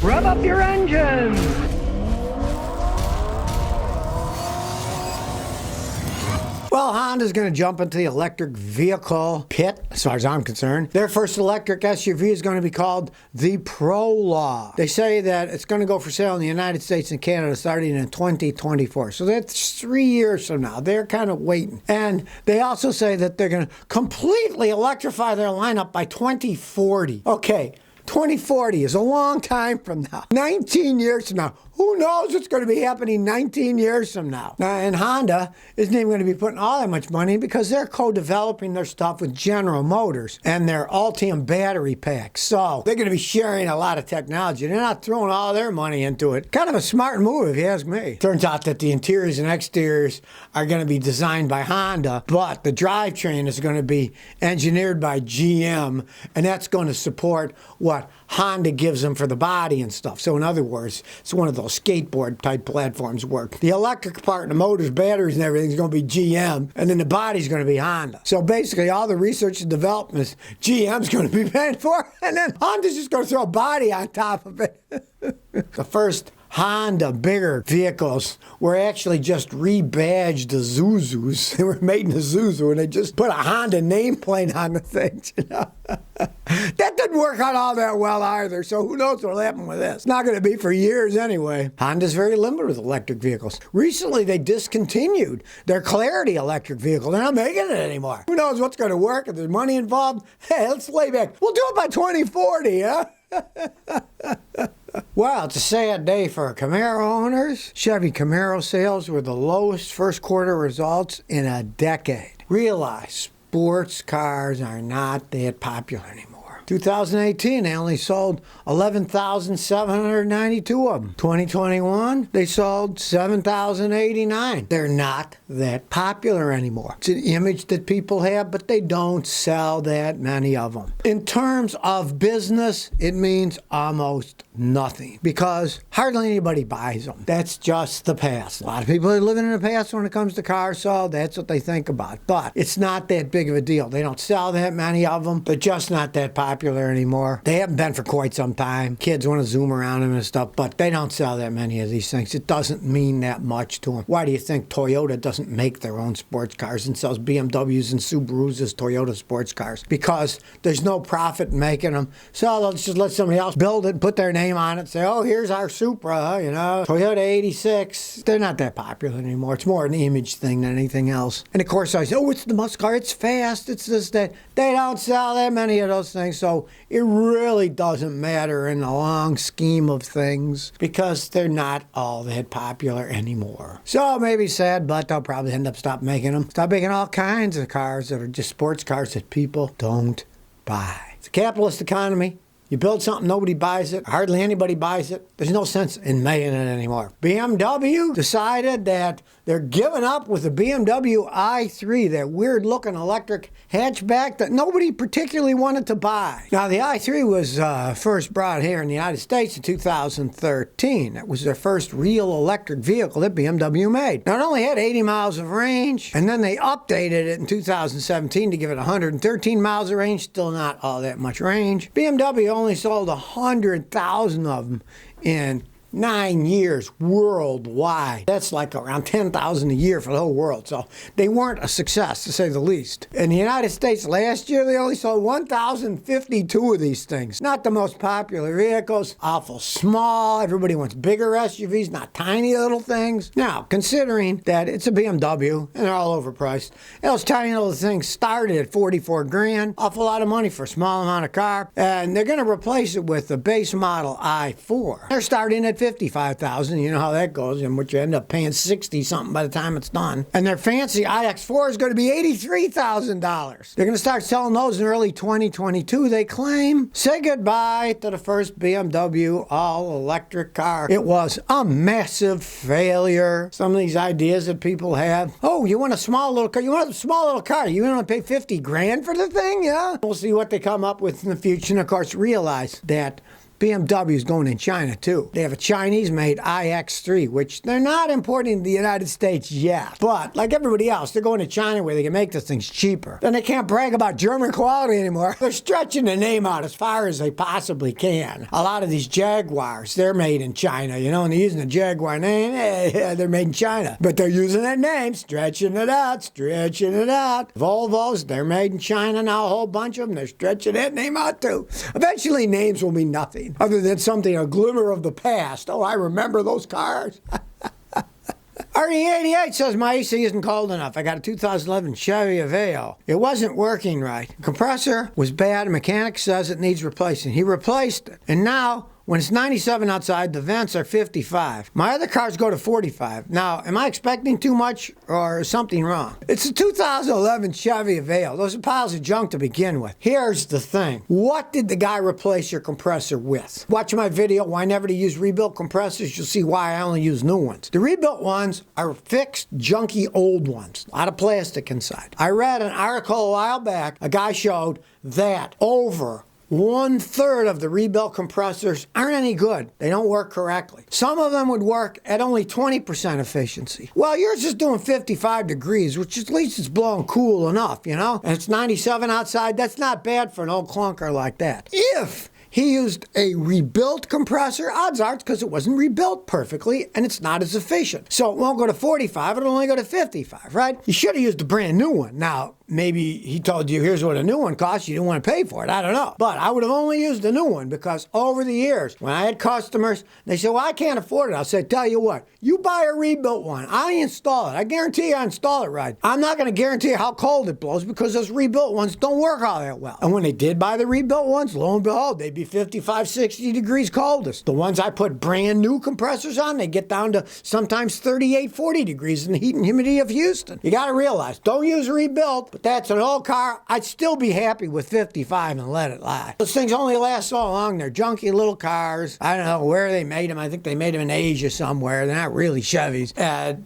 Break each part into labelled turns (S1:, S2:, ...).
S1: Rev up your engines!
S2: Well, Honda's going to jump into the electric vehicle pit, as far as I'm concerned. Their first electric SUV is going to be called the Prologue. They say that it's going to go for sale in the United States and Canada starting in 2024. So that's 3 years from now. They're kind of waiting. And they also say that they're going to completely electrify their lineup by 2040. Okay. 2040 is a long time from now. 19 years from now. Who knows what's going to be happening 19 years from now? And Honda isn't even going to be putting all that much money because they're co-developing their stuff with General Motors and their Ultium battery packs. So they're going to be sharing a lot of technology. They're not throwing all their money into it. Kind of a smart move if you ask me. Turns out that the interiors and exteriors are going to be designed by Honda, but the drivetrain is going to be engineered by GM, and that's going to support what Honda gives them for the body and stuff. So in other words, it's one of those skateboard type platforms work. The electric part, the motors, batteries, and everything is going to be GM, and then the body's going to be Honda. So basically, all the research and development GM's going to be paying for, and then Honda's just going to throw a body on top of it. The first Honda bigger vehicles were actually just rebadged Isuzus. They were made in Isuzu, and they just put a Honda nameplate on the things, you know. That didn't work out all that well either, so who knows what'll happen with this. It's not going to be for years anyway. Honda's very limited with electric vehicles. Recently, they discontinued their Clarity electric vehicle. They're not making it anymore. Who knows what's going to work? If there's money involved, hey, let's lay back. We'll do it by 2040, huh? Well, it's a sad day for Camaro owners. Chevy Camaro sales were the lowest first quarter results in a decade. Realize sports cars are not that popular anymore. 2018, they only sold 11,792 of them. 2021, they sold 7,089. They're not that popular anymore. It's an image that people have, but they don't sell that many of them. In terms of business, it means almost nothing because hardly anybody buys them. That's just the past. A lot of people are living in the past when it comes to cars, so that's what they think about. But it's not that big of a deal. They don't sell that many of them. They're just not that popular anymore. They haven't been for quite some time. Kids want to zoom around them and stuff, but they don't sell that many of these things. It doesn't mean that much to them. Why do you think Toyota doesn't make their own sports cars and sells BMWs and Subarus as Toyota sports cars? Because there's no profit in making them. So they'll just let somebody else build it, put their name on it, say, oh, here's our Supra, you know, Toyota 86. They're not that popular anymore. It's more an image thing than anything else. And of course, I say, oh, it's the muscle car. It's fast. It's this, that. They don't sell that many of those things. So it really doesn't matter in the long scheme of things because they're not all that popular anymore. So maybe sad, but they'll probably end up stop making them. Stop making all kinds of cars that are just sports cars that people don't buy. It's a capitalist economy. You build something, nobody buys it. Hardly anybody buys it. There's no sense in making it anymore. BMW decided that they're giving up with the BMW i3, that weird-looking electric hatchback that nobody particularly wanted to buy. Now, the i3 was first brought here in the United States in 2013. That was their first real electric vehicle that BMW made. Now, it only had 80 miles of range, and then they updated it in 2017 to give it 113 miles of range. Still not all that much range. BMW only sold 100,000 of them in 9 years worldwide. That's like around 10,000 a year for the whole world. So they weren't a success, to say the least. In the United States last year, they only sold 1,052 of these things. Not the most popular vehicles, awful small. Everybody wants bigger SUVs, not tiny little things. Now, considering that it's a BMW and they're all overpriced, those tiny little things started at 44 grand. Awful lot of money for a small amount of car. And they're going to replace it with the base model i4. They're starting at 55,000. You know how that goes, and what you end up paying 60 something by the time it's done. And their fancy iX4 is going to be $83,000. They're going to start selling those in early 2022, they claim. Say goodbye to the first BMW all-electric car. It was a massive failure. Some of these ideas that people have. Oh, you want a small little car? You want a small little car? You want to pay 50 grand for the thing? Yeah. We'll see what they come up with in the future. And of course, realize that BMW's going in China too. They have a Chinese-made iX3, which they're not importing to the United States yet. But like everybody else, they're going to China where they can make the things cheaper. Then they can't brag about German quality anymore. They're stretching the name out as far as they possibly can. A lot of these Jaguars, they're made in China, you know, and they're using the Jaguar name. Yeah, they're made in China. But they're using that name, stretching it out, stretching it out. Volvos, they're made in China now, a whole bunch of them. They're stretching that name out too. Eventually, names will mean nothing other than something, a glimmer of the past. Oh, I remember those cars. RE88 says my AC isn't cold enough. I got a 2011 Chevy Aveo. It wasn't working right. The compressor was bad. A mechanic says it needs replacing. He replaced it. And now, when it's 97 outside, the vents are 55. My other cars go to 45. Now, am I expecting too much or is something wrong? It's a 2011 Chevy Aveo. Those are piles of junk to begin with. Here's the thing. What did the guy replace your compressor with? Watch my video, Why Never to Use Rebuilt Compressors. You'll see why I only use new ones. The rebuilt ones are fixed, junky old ones. A lot of plastic inside. I read an article a while back. A guy showed that over 1/3 of the rebuilt compressors aren't any good. They don't work correctly. Some of them would work at only 20% efficiency. Well, yours is doing 55 degrees, which at least it's blowing cool enough, you know? And it's 97 outside. That's not bad for an old clunker like that. If he used a rebuilt compressor, odds are it's because it wasn't rebuilt perfectly and it's not as efficient. So it won't go to 45, it'll only go to 55, right? You should have used a brand new one. Now, maybe he told you, here's what a new one costs. You didn't want to pay for it. I don't know. But I would have only used a new one because over the years, when I had customers, they said, well, I can't afford it. I'll say, tell you what, you buy a rebuilt one. I install it. I guarantee you I install it right. I'm not going to guarantee how cold it blows because those rebuilt ones don't work all that well. And when they did buy the rebuilt ones, lo and behold, they'd be 55, 60 degrees coldest. The ones I put brand new compressors on, they get down to sometimes 38, 40 degrees in the heat and humidity of Houston. You got to realize, don't use rebuilt. But that's an old car. I'd still be happy with 55 and let it lie. Those things only last so long. They're junky little cars. I don't know where they made them. I think they made them in Asia somewhere. They're not really Chevys.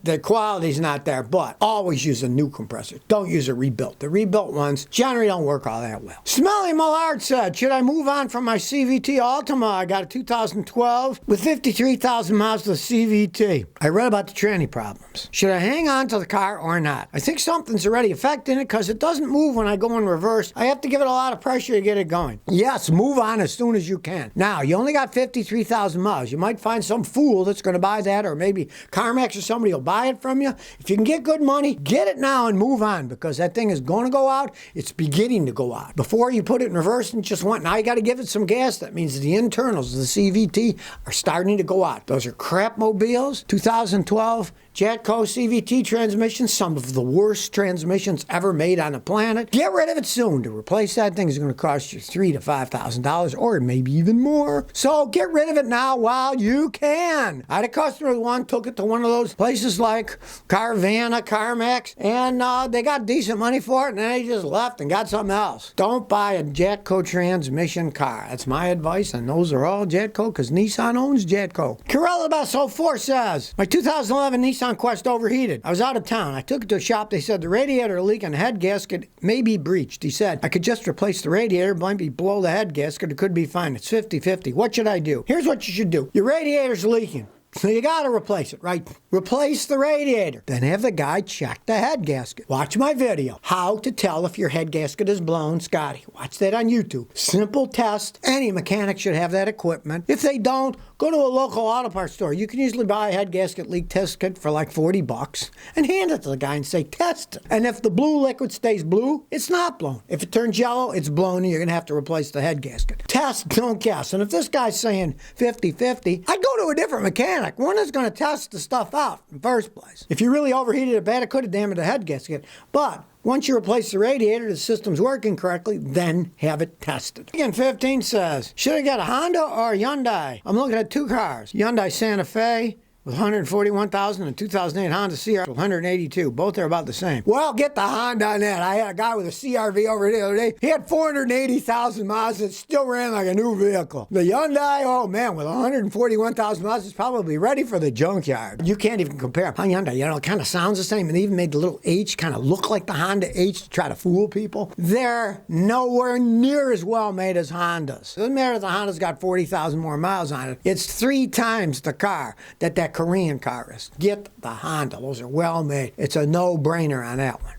S2: The quality's not there, but always use a new compressor. Don't use a rebuilt. The rebuilt ones generally don't work all that well. Smelly Millard said, should I move on from my CVT Altima? I got a 2012 with 53,000 miles of CVT. I read about the tranny problems. Should I hang on to the car or not? I think something's already affecting it because it doesn't move when I go in reverse. I have to give it a lot of pressure to get it going. Yes, move on as soon as you can. Now, you only got 53,000 miles. You might find some fool that's going to buy that, or maybe CarMax or somebody will buy it from you. If you can get good money, get it now and move on because that thing is going to go out. It's beginning to go out. Before you put it in reverse and just went, now you got to give it some gas. That means the internals of the CVT are starting to go out. Those are crap mobiles. 2012 Jatco CVT transmissions, some of the worst transmissions ever made on the planet. Get rid of it soon. To replace that thing is going to cost you $3,000 to $5,000 or maybe even more. So get rid of it now while you can. I had a customer who took it to one of those places like Carvana, CarMax, and they got decent money for it, and then they just left and got something else. Don't buy a Jatco transmission car. That's my advice, and those are all Jatco because Nissan owns Jatco. Corella Best 04 says, my 2011 Nissan Quest overheated. I was out of town. I took it to a shop. They said the radiator leak and the head gasket may be breached. He said, I could just replace the radiator, might be below the head gasket. It could be fine. It's 50-50. What should I do? Here's what you should do. Your radiator's leaking. So you got to replace it, right? Replace the radiator. Then have the guy check the head gasket. Watch my video, How to Tell If Your Head Gasket is Blown, Scotty. Watch that on YouTube. Simple test. Any mechanic should have that equipment. If they don't, go to a local auto parts store. You can usually buy a head gasket leak test kit for like $40 and hand it to the guy and say, test it. And if the blue liquid stays blue, it's not blown. If it turns yellow, it's blown and you're going to have to replace the head gasket. Test, don't guess. And if this guy's saying 50-50, I'd go to a different mechanic. One is going to test the stuff out in the first place. If you really overheated it bad, it could have damaged the head gasket. But once you replace the radiator, the system's working correctly, then have it tested. Again, 15 says, should I get a Honda or a Hyundai? I'm looking at two cars. Hyundai Santa Fe with 141,000 and 2008 Honda CR with 182. Both are about the same. Well, get the Honda on that. I had a guy with a CRV over here the other day. He had 480,000 miles and still ran like a new vehicle. The Hyundai, oh man, with 141,000 miles, it's probably ready for the junkyard. You can't even compare. Hyundai, you know, it kind of sounds the same, and they even made the little H kind of look like the Honda H to try to fool people. They're nowhere near as well made as Hondas. It doesn't matter if the Honda's got 40,000 more miles on it. It's 3 times the car that Korean car is. Get the Honda. Those are well made. It's a no-brainer on that one.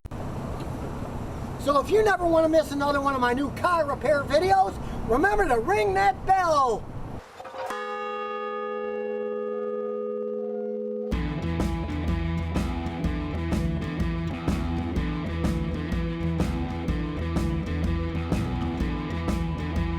S2: So if you never want to miss another one of my new car repair videos, remember to ring that bell.